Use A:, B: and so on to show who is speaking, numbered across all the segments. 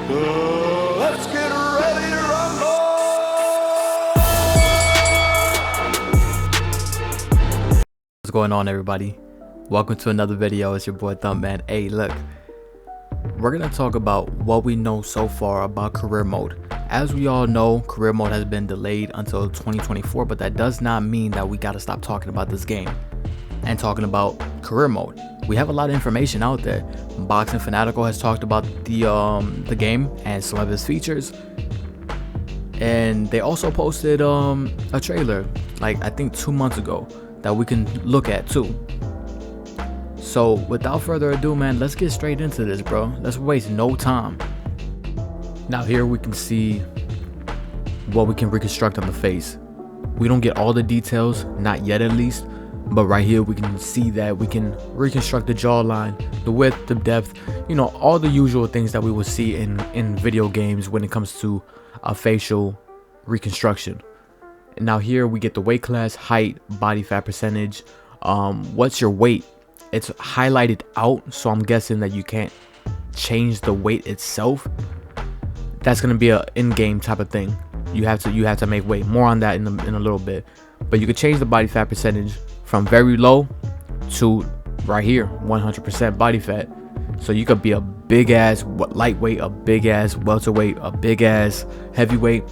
A: Let's get ready to rumble!
B: What's going on, everybody? Welcome to another video. It's your boy Thumpman. Hey, look, we're gonna talk about what we know so far about career mode. As we all know, career mode has been delayed until 2024, but that does not mean that we gotta stop talking about this game and talking about career mode. We have a lot of information out there. Boxing Fanatical has talked about the game and some of its features, and they also posted a trailer, like I think 2 months ago, that we can look at too. So without further ado, man, let's get straight into this, bro. Let's waste no time. Now here we can see what we can reconstruct on the face. We don't get all the details, not yet at least, but right here we can see that we can reconstruct the jawline, the width, the depth, you know, all the usual things that we would see in video games when it comes to a facial reconstruction. And now here we get the weight class, height, body fat percentage, what's your weight. It's highlighted out, so I'm guessing that you can't change the weight itself. That's gonna be a in-game type of thing. You have to make weight. More on that in a little bit. But you could change the body fat percentage from very low to right here, 100% body fat. So you could be a big ass lightweight, a big ass welterweight, a big ass heavyweight.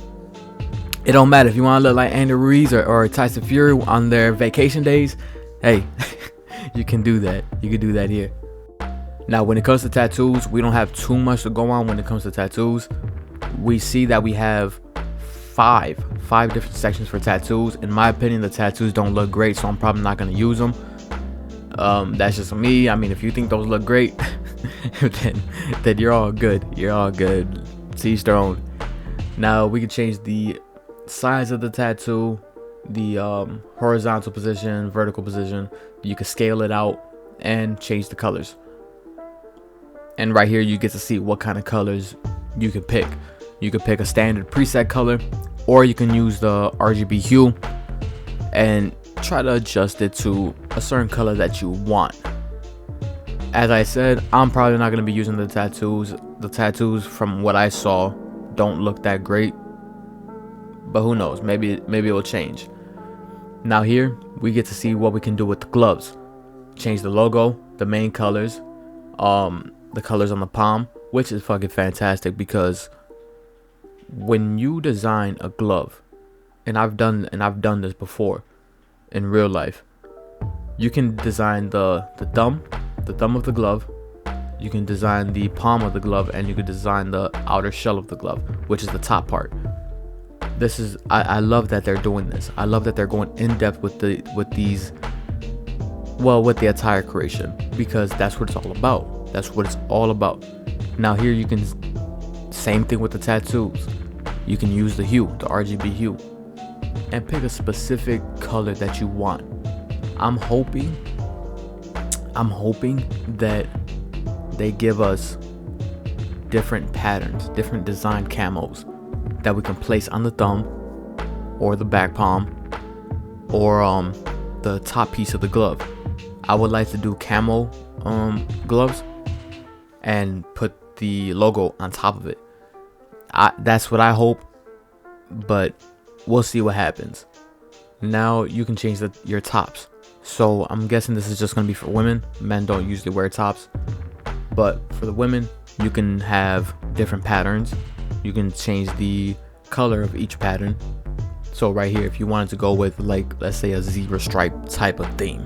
B: It don't matter if you want to look like Andy Ruiz or Tyson Fury on their vacation days. Hey, you can do that. You can do that here. Now, when it comes to tattoos, we don't have too much to go on when it comes to tattoos. We see that we have five different sections for tattoos. In my opinion, the tattoos don't look great, so I'm probably not going to use them. That's just me. I mean, if you think those look great, then you're all good. You're all good. To each their own. Now, we can change the size of the tattoo, the horizontal position, vertical position. You can scale it out and change the colors. And right here you get to see what kind of colors you can pick. You can pick a standard preset color, or you can use the RGB hue and try to adjust it to a certain color that you want. As I said, I'm probably not going to be using the tattoos. The tattoos, from what I saw, don't look that great, but who knows, maybe it will change. Now here we get to see what we can do with the gloves. Change the logo, the main colors, the colors on the palm, which is fucking fantastic, because when you design a glove, and I've done this before in real life, you can design the thumb of the glove, you can design the palm of the glove, and you can design the outer shell of the glove, which is the top part. This is I love that they're doing this. I love that they're going in depth with the attire creation, because that's what it's all about. That's what it's all about. Now here you can, same thing with the tattoos. You can use the hue, the RGB hue, and pick a specific color that you want. I'm hoping that they give us different patterns, different design camos that we can place on the thumb or the back palm or the top piece of the glove. I would like to do camo gloves and put the logo on top of it. That's what I hope, but we'll see what happens. Now you can change your tops. So I'm guessing this is just going to be for women. Men don't usually wear tops, but for the women, you can have different patterns. You can change the color of each pattern. So right here, if you wanted to go with, like, let's say a zebra stripe type of theme,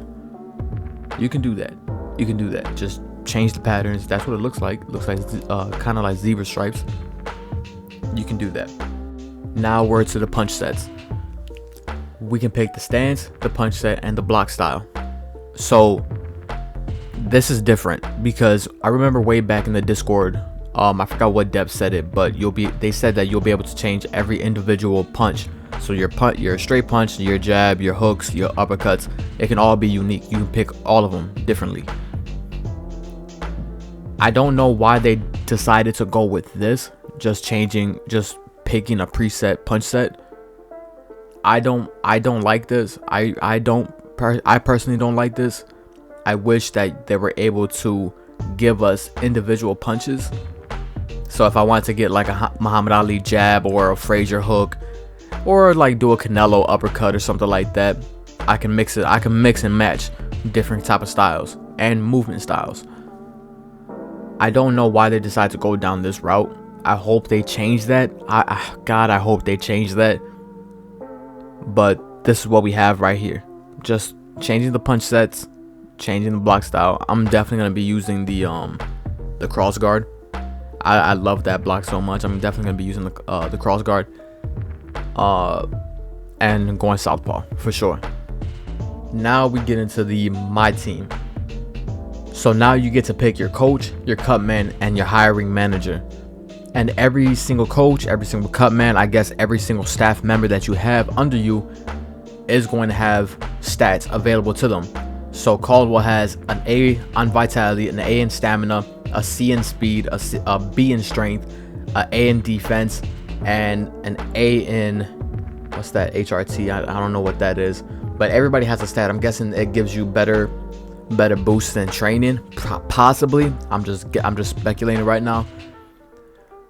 B: you can do that. You can do that. Just change the patterns. That's what it looks like. It looks like kind of like zebra stripes. You can do that. Now we're to the punch sets. We can pick the stance, the punch set, and the block style. So this is different, because I remember way back in the Discord, I forgot what depth said it, but they said that you'll be able to change every individual punch. So your straight punch, your jab, your hooks, your uppercuts, it can all be unique. You can pick all of them differently. I don't know why they decided to go with this, just picking a preset punch set. I don't like this. I personally don't like this. I wish that they were able to give us individual punches. So So if I wanted to get like a Muhammad Ali jab or a Frazier hook, or like do a Canelo uppercut or something like that, I can mix it. I can mix and match different type of styles and movement styles. I don't know why they decided to go down this route. I hope they change that. God, I hope they change that. But this is what we have right here. Just changing the punch sets, changing the block style. I'm definitely gonna be using the cross guard. I love that block so much. I'm definitely gonna be using the cross guard. And going southpaw for sure. Now we get into my team. So now you get to pick your coach, your cut man, and your hiring manager. And every single coach, every single cut man, I guess every single staff member that you have under you is going to have stats available to them. So Caldwell has an A on vitality, an A in stamina, a C in speed, a B in strength, an A in defense, and an A in, what's that, HRT? I don't know what that is. But everybody has a stat. I'm guessing it gives you better boosts than training, possibly. I'm just speculating right now.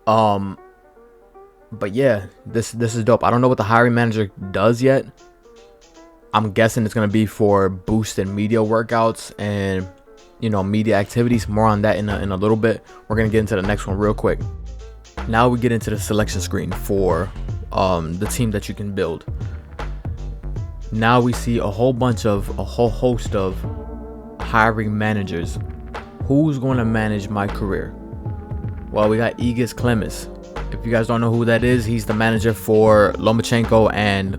B: But yeah, this is dope. I don't know what the hiring manager does yet. I'm guessing it's gonna be for boosted media workouts and, you know, media activities. More on that in a little bit. We're gonna get into the next one real quick. Now we get into the selection screen for the team that you can build. Now we see a whole host of hiring managers. Who's going to manage my career? Well, we got Igis Clemens. If you guys don't know who that is, he's the manager for Lomachenko and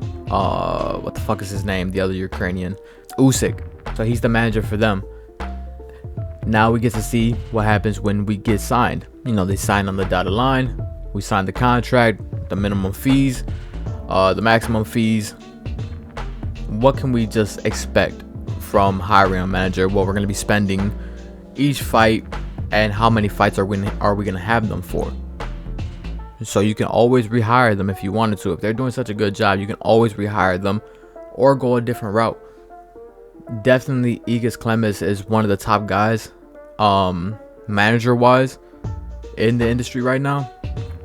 B: what the fuck is his name? The other Ukrainian, Usyk. So he's the manager for them. Now we get to see what happens when we get signed. You know, they sign on the dotted line. We sign the contract, the minimum fees, the maximum fees. What can we just expect from hiring a manager? What we're going to be spending each fight, and how many fights are we going to have them for? So you can always rehire them if you wanted to. If they're doing such a good job, you can always rehire them or go a different route. Definitely Igis Clemens is one of the top guys, manager wise, in the industry right now,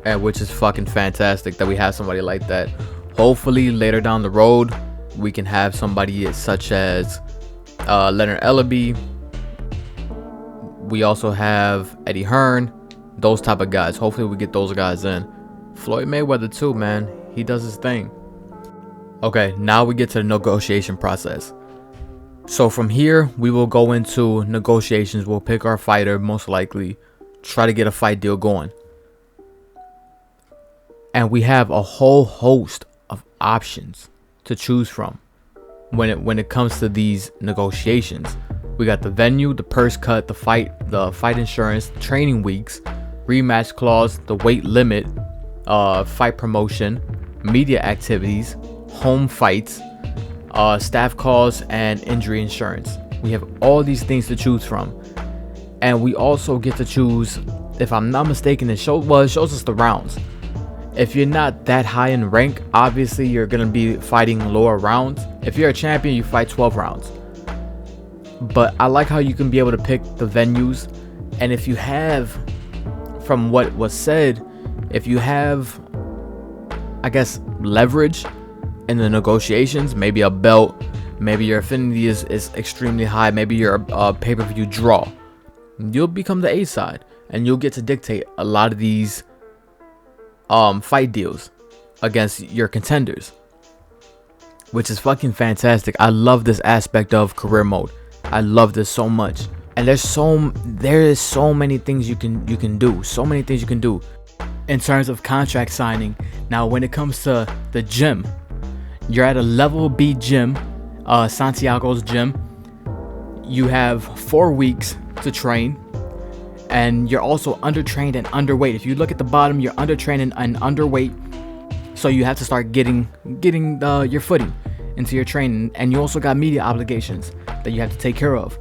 B: and which is fucking fantastic that we have somebody like that. Hopefully later down the road we can have somebody such as Leonard Ellaby. We also have Eddie Hearn, those type of guys. Hopefully we get those guys in. Floyd Mayweather too, man, he does his thing. Okay, now we get to the negotiation process. So from here we will go into negotiations. We'll pick our fighter, most likely try to get a fight deal going, and we have a whole host of options to choose from when it comes to these negotiations. We got the venue, the purse cut, the fight insurance, training weeks, rematch clause, the weight limit, fight promotion, media activities, home fights, staff calls, and injury insurance. We have all these things to choose from, and we also get to choose, if I'm not mistaken, it shows us the rounds. If you're not that high in rank, obviously you're gonna be fighting lower rounds. If you're a champion, you fight 12 rounds. But I like how you can be able to pick the venues, and if you have, from what was said, if you have, I guess, leverage in the negotiations, maybe a belt, maybe your affinity is extremely high, maybe you're a pay-per-view draw, you'll become the A side, and you'll get to dictate a lot of these fight deals against your contenders, which is fucking fantastic. I love this aspect of career mode. I love this so much, and there is so many things you can do. So many things you can do in terms of contract signing. Now, when it comes to the gym, you're at a level B gym, Santiago's gym. You have 4 weeks to train, and you're also undertrained and underweight. If you look at the bottom, you're undertrained and underweight, so you have to start getting your footing into your training, and you also got media obligations that you have to take care of.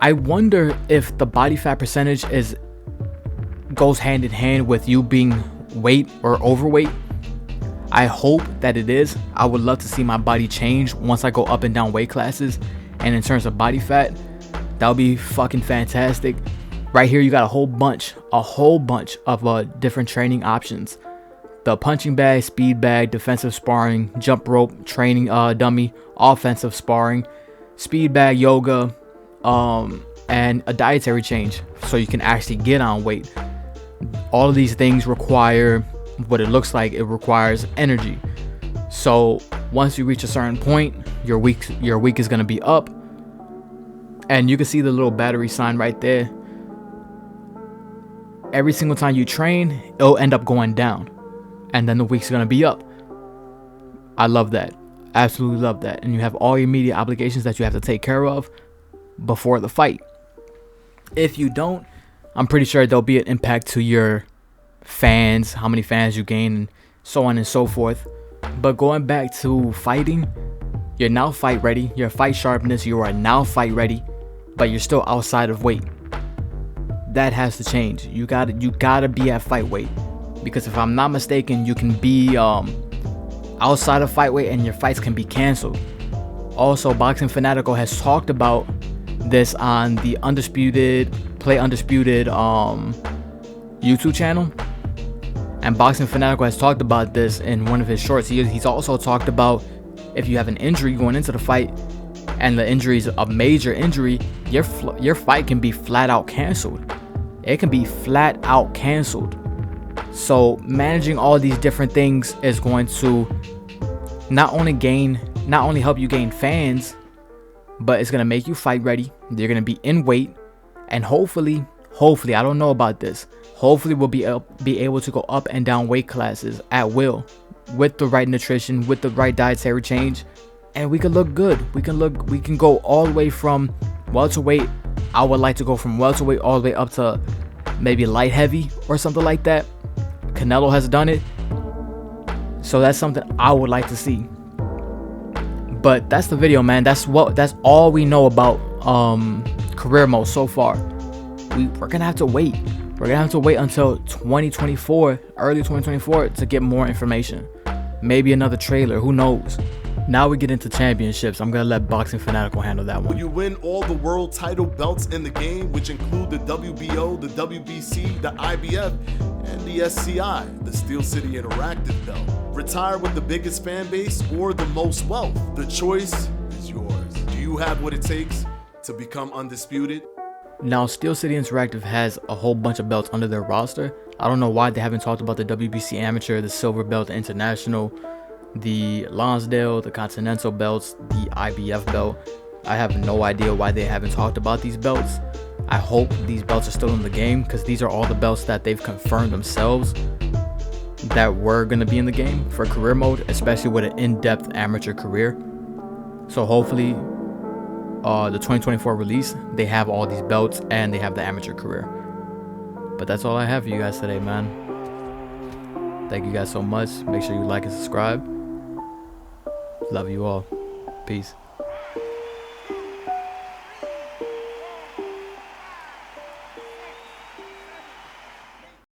B: I wonder if the body fat percentage goes hand in hand with you being weight or overweight. I hope that it is. I would love to see my body change once I go up and down weight classes, and in terms of body fat, that would be fucking fantastic. Right here, you got a whole bunch of different training options. The punching bag, speed bag, defensive sparring, jump rope, training dummy, offensive sparring, speed bag, yoga, and a dietary change so you can actually get on weight. All of these things require what it looks like. It requires energy. So once you reach a certain point, your week is going to be up, and you can see the little battery sign right there. Every single time you train, it'll end up going down, and then the week's going to be up. I love that. Absolutely love that. And you have all your immediate obligations that you have to take care of before the fight. If you don't, I'm pretty sure there'll be an impact to your fans, how many fans you gain, and so on and so forth. But going back to fighting, you're now fight ready. Your fight sharpness, you are now fight ready, but you're still outside of weight. That has to change. You gotta be at fight weight, because if I'm not mistaken, you can be outside of fight weight and your fights can be canceled. Also, Boxing Fanatical has talked about this on the Undisputed YouTube channel, and Boxing Fanatical has talked about this in one of his shorts. He's also talked about if you have an injury going into the fight and the injury is a major injury, your fight can be flat out canceled. It can be flat out canceled. So managing all these different things is going to not only help you gain fans, but it's gonna make you fight ready. You're gonna be in weight, and hopefully, I don't know about this. Hopefully, we'll be able to go up and down weight classes at will, with the right nutrition, with the right dietary change, and we can look good. We can go all the way from welterweight. I would like to go from welterweight all the way up to maybe light heavy or something like that. Canelo has done it, so that's something I would like to see. But that's the video, man. That's all we know about career mode so far. We're gonna have to wait. We're gonna have to wait until 2024, early 2024, to get more information. Maybe another trailer, who knows. Now we get into championships. I'm gonna let Boxing Fanatical handle that one.
A: You win all the world title belts in the game, which include the WBO, the WBC, the IBF, and the SCI, the Steel City Interactive belt. Retire with the biggest fan base or the most wealth. The choice is yours. Do you have what it takes to become undisputed?
B: Now, Steel City Interactive has a whole bunch of belts under their roster. I don't know why they haven't talked about the WBC Amateur, the Silver Belt, the International, the Lonsdale, the Continental belts, the IBF belt. I have no idea why they haven't talked about these belts. I hope these belts are still in the game, because these are all the belts that they've confirmed themselves that were going to be in the game for career mode, especially with an in-depth amateur career. So hopefully the 2024 release, they have all these belts and they have the amateur career. But that's all I have for you guys today, man. Thank you guys so much. Make sure you like and subscribe. Love you all. Peace.